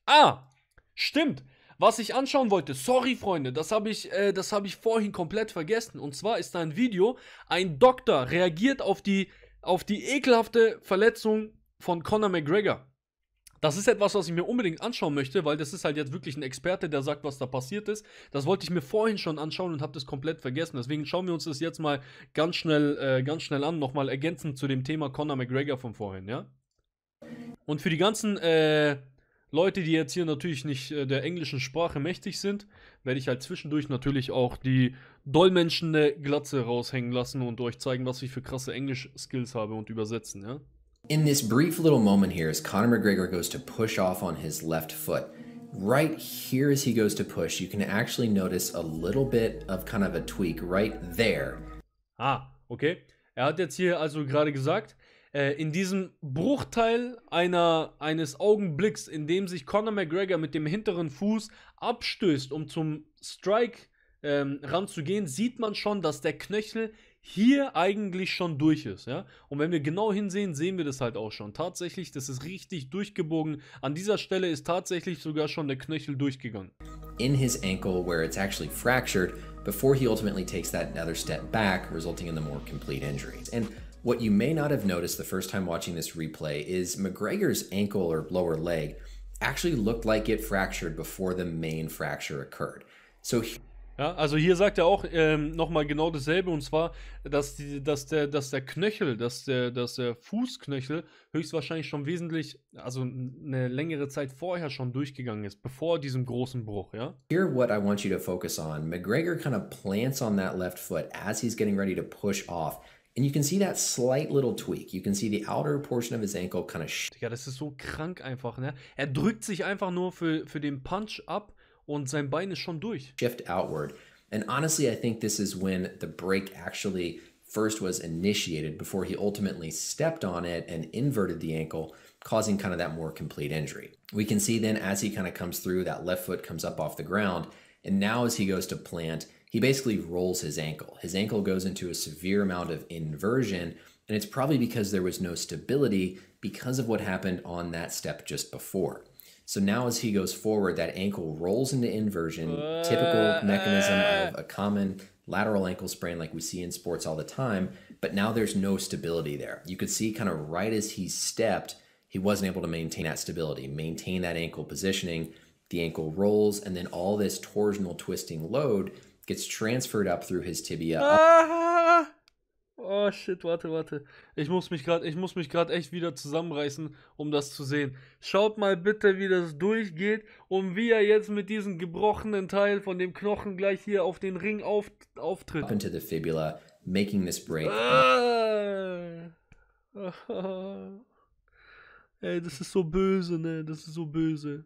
Ah, stimmt. Was ich anschauen wollte, sorry Freunde, das habe ich vorhin komplett vergessen. Und zwar ist da ein Video, ein Doktor reagiert auf die ekelhafte Verletzung von Conor McGregor. Das ist etwas, was ich mir unbedingt anschauen möchte, weil das ist halt jetzt wirklich ein Experte, der sagt, was da passiert ist. Das wollte ich mir vorhin schon anschauen und habe das komplett vergessen. Deswegen schauen wir uns das jetzt mal ganz schnell an, nochmal ergänzend zu dem Thema Conor McGregor von vorhin, ja? Und für die ganzen Leute, die jetzt hier natürlich nicht der englischen Sprache mächtig sind, werde ich halt zwischendurch natürlich auch die dolmetschende Glatze raushängen lassen und euch zeigen, was ich für krasse Englisch-Skills habe und übersetzen, ja? In this brief little moment here, as Conor McGregor goes to push off on his left foot, right here as he goes to push, you can actually notice a little bit of kind of a tweak right there. Ah, okay. Er hat jetzt hier also gerade gesagt, in diesem Bruchteil eines Augenblicks, in dem sich Conor McGregor mit dem hinteren Fuß abstößt, um zum Strike ranzugehen, sieht man schon, dass der Knöchel hier eigentlich schon durch ist, ja. Und wenn wir genau hinsehen, sehen wir das halt auch schon. Tatsächlich, das ist richtig durchgebogen. An dieser Stelle ist tatsächlich sogar schon der Knöchel durchgegangen. In his ankle where it's actually fractured before he ultimately takes that another step back, resulting in the more complete injury. And what you may not have noticed the first time watching this replay is McGregor's ankle or lower leg actually looked like it fractured before the main fracture occurred. So Ja, also hier sagt er auch nochmal genau dasselbe, und zwar, dass der Knöchel, dass der Fußknöchel höchstwahrscheinlich schon wesentlich, also eine längere Zeit vorher schon durchgegangen ist, bevor diesem großen Bruch, ja? Here, what I want you to focus on, McGregor kind of plants on that left foot as he's getting ready to push off. And you can see that slight little tweak. You can see the outer portion of his ankle kind of Ja, das ist so krank einfach, ne? Er drückt sich einfach nur für den Punch ab und sein Bein ist schon durch. shift outward. And honestly, I think this is when the break actually first was initiated before he ultimately stepped on it and inverted the ankle, causing kind of that more complete injury. We can see then as he kind of comes through, that left foot comes up off the ground. And now as he goes to plant, he basically rolls his ankle. His ankle goes into a severe amount of inversion. And it's probably because there was no stability because of what happened on that step just before. So now as he goes forward, that ankle rolls into inversion, typical mechanism of a common lateral ankle sprain like we see in sports all the time, but now there's no stability there. You could see kind of right as he stepped, he wasn't able to maintain that stability, maintain that ankle positioning. The ankle rolls, and then all this torsional twisting load gets transferred up through his tibia. Ah! Oh shit, warte. Ich muss mich gerade echt wieder zusammenreißen, um das zu sehen. Schaut mal bitte, wie das durchgeht und wie er jetzt mit diesem gebrochenen Teil von dem Knochen gleich hier auf den Ring auftritt. Up into the fibula, making this break. Ey, das ist so böse, ne? Das ist so böse.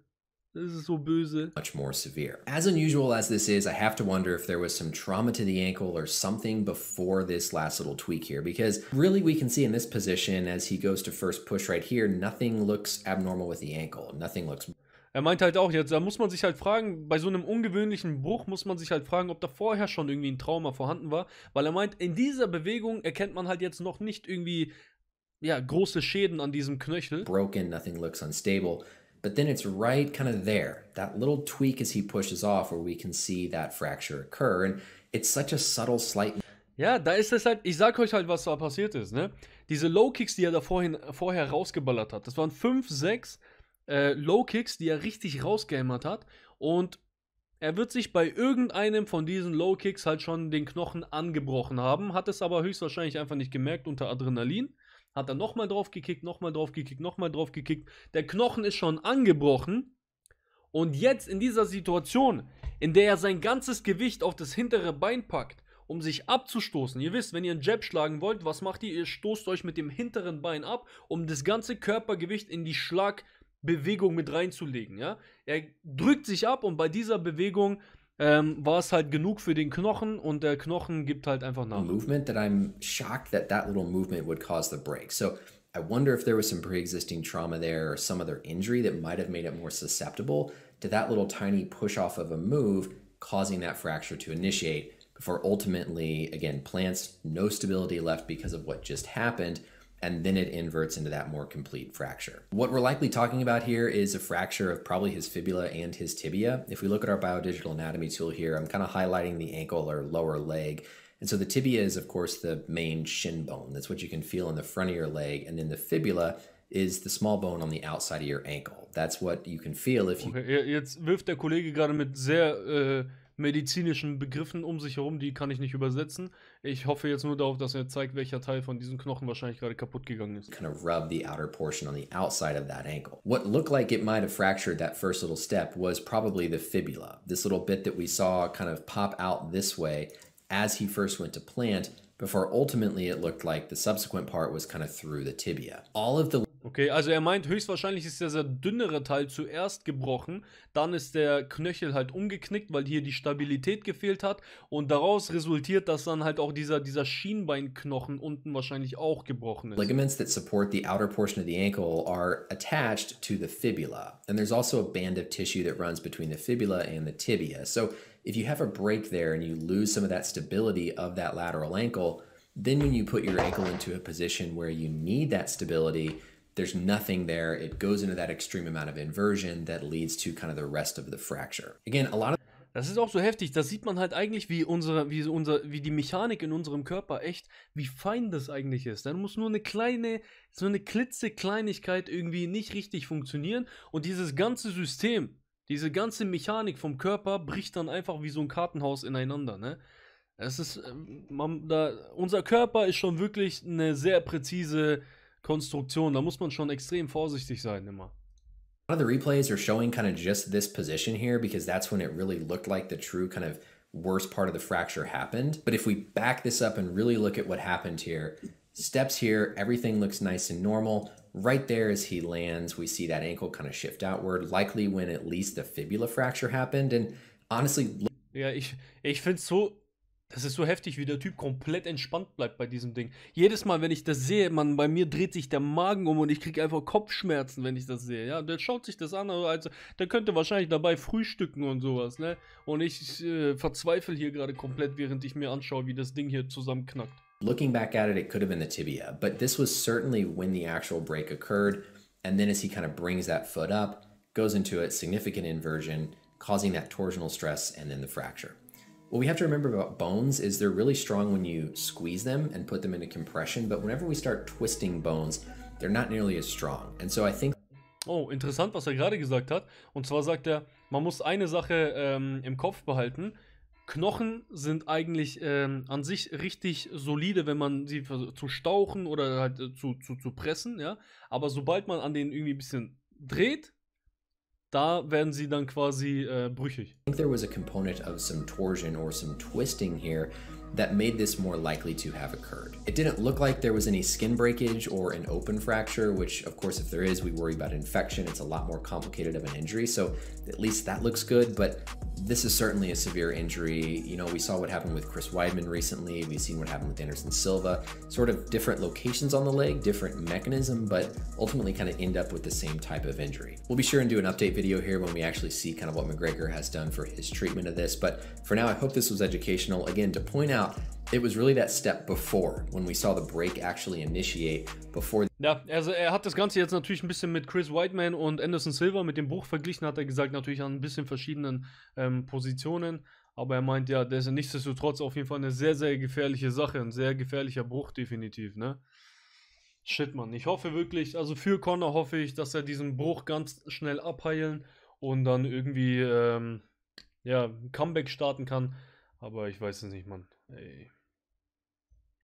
Das ist so böse. Much more severe. As unusual as this is, I have to wonder if there was some trauma to the ankle or something before this last little tweak here, because really we can see in this position as he goes to first push right here, nothing looks abnormal with the ankle. Nothing looks. Er meint halt auch jetzt, da muss man sich halt fragen, bei so einem ungewöhnlichen Bruch muss man sich halt fragen, ob da vorher schon irgendwie ein Trauma vorhanden war, weil er meint, in dieser Bewegung erkennt man halt jetzt noch nicht irgendwie, ja, große Schäden an diesem Knöchel. Broken, nothing looks unstable. But then it's right kind of there, that little tweak as he pushes off where we can see that fracture occur. And it's such a subtle, slight. Ja, da ist es halt, ich sag euch halt, was da passiert ist, ne? Diese Low-Kicks, die er da vorher rausgeballert hat, das waren 5, 6 Low-Kicks, die er richtig rausgehämmert hat. Und er wird sich bei irgendeinem von diesen Low-Kicks halt schon den Knochen angebrochen haben, hat es aber höchstwahrscheinlich einfach nicht gemerkt unter Adrenalin. Hat er nochmal drauf gekickt, nochmal drauf gekickt, nochmal drauf gekickt. Der Knochen ist schon angebrochen. Und jetzt in dieser Situation, in der er sein ganzes Gewicht auf das hintere Bein packt, um sich abzustoßen. Ihr wisst, wenn ihr einen Jab schlagen wollt, was macht ihr? Ihr stoßt euch mit dem hinteren Bein ab, um das ganze Körpergewicht in die Schlagbewegung mit reinzulegen. Ja? Er drückt sich ab und bei dieser Bewegung war es halt genug für den Knochen und der Knochen gibt halt einfach nach. Movement that I'm shocked that that little movement would cause the break. So I wonder if there was some pre-existing trauma there or some other injury that might have made it more susceptible to that little tiny push off of a move causing that fracture to initiate before ultimately, again, plants no stability left because of what just happened. and then it inverts into that more complete fracture. What we're likely talking about here is a fracture of probably his fibula and his tibia. If we look at our biodigital anatomy tool here, I'm kind of highlighting the ankle or lower leg. And so the tibia is, of course, the main shin bone. That's what you can feel in the front of your leg. And then the fibula is the small bone on the outside of your ankle. That's what you can feel if you... Okay, jetzt wirft der Kollege gerade mit sehr medizinischen Begriffen um sich herum, die kann ich nicht übersetzen. Ich hoffe jetzt nur darauf, dass er zeigt, welcher Teil von diesem Knochen wahrscheinlich gerade kaputt gegangen ist. Kind of rub the outer portion on the outside of that ankle. What looked like it might have fractured that first little step was probably the fibula. This little bit that we saw kind of pop out this way as he first went to plant, before ultimately it looked like the subsequent part was kind of through the tibia. All of the... Okay, also er meint, höchstwahrscheinlich ist dieser dünnere Teil zuerst gebrochen, dann ist der Knöchel halt umgeknickt, weil hier die Stabilität gefehlt hat und daraus resultiert, dass dann halt auch dieser Schienbeinknochen unten wahrscheinlich auch gebrochen ist. Ligaments that support the outer portion of the ankle are attached to the fibula, and there's also a band of tissue that runs between the fibula and the tibia. So if you have a break there and you lose some of that stability of that lateral ankle, then when you put your ankle into a position where you need that stability, there's nothing there. It goes into that extreme amount of inversion that leads to kind of the rest of the fracture. Again, a lot of... Das ist auch so heftig, da sieht man halt eigentlich, wie die Mechanik in unserem Körper echt, wie fein das eigentlich ist. Dann muss nur so eine klitzekleinigkeit irgendwie nicht richtig funktionieren und dieses ganze System, diese ganze Mechanik vom Körper bricht dann einfach wie so ein Kartenhaus ineinander, ne? Es ist, unser Körper ist schon wirklich eine sehr präzise Konstruktion, da muss man schon extrem vorsichtig sein immer. A lot of the replays are showing kind of just this position here because that's when it really looked like the true kind of worst part of the fracture happened. But if we back this up and really look at what happened here, steps here, everything looks nice and normal. Right there as he lands, we see that ankle kind of shift outward, likely when at least the fibula fracture happened. And honestly... Ja, ich finde es so... Das ist so heftig, wie der Typ komplett entspannt bleibt bei diesem Ding. Jedes Mal, wenn ich das sehe, bei mir dreht sich der Magen um und ich kriege einfach Kopfschmerzen, wenn ich das sehe. Ja, der schaut sich das an, also der könnte wahrscheinlich dabei frühstücken und sowas, ne? Und ich verzweifle hier gerade komplett, während ich mir anschaue, wie das Ding hier zusammenknackt. Looking back at it, it could have been the tibia, but this was certainly when the actual break occurred. And then as he kind of brings that foot up, goes into a significant inversion, causing that torsional stress and then the fracture. What we have to remember about bones is they're really strong when you squeeze them and put them into compression, but whenever we start twisting bones, they're not nearly as strong. And so I think... Oh, interessant, was er gerade gesagt hat. Und zwar sagt er, man muss eine Sache im Kopf behalten. Knochen sind eigentlich an sich richtig solide, wenn man sie versucht zu stauchen oder halt zu pressen, ja. Aber sobald man an denen irgendwie ein bisschen dreht, da werden sie dann quasi brüchig. I think there was a component of some torsion or some twisting here that made this more likely to have occurred. It didn't look like there was any skin breakage or an open fracture, which of course if there is, we worry about infection. It's a lot more complicated of an injury, so at least that looks good, but this is certainly a severe injury. You know, we saw what happened with Chris Weidman recently, we've seen what happened with Anderson Silva, sort of different locations on the leg, different mechanism, but ultimately kind of end up with the same type of injury. We'll be sure and do an update video here when we actually see kind of what McGregor has done for his treatment of this, but for now I hope this was educational. Again, to point out, it was really that step before, when we saw the break actually initiate, before... Ja, also er hat das Ganze jetzt natürlich ein bisschen mit Chris Weidman und Anderson Silva mit dem Bruch verglichen, hat er gesagt, natürlich an ein bisschen verschiedenen Positionen, aber er meint, ja, das ist nichtsdestotrotz auf jeden Fall eine sehr, sehr gefährliche Sache, ein sehr gefährlicher Bruch definitiv, ne? Shit, Mann, ich hoffe wirklich, also für Conor hoffe ich, dass er diesen Bruch ganz schnell abheilen und dann irgendwie, ja, ein Comeback starten kann, aber ich weiß es nicht, Mann, ey.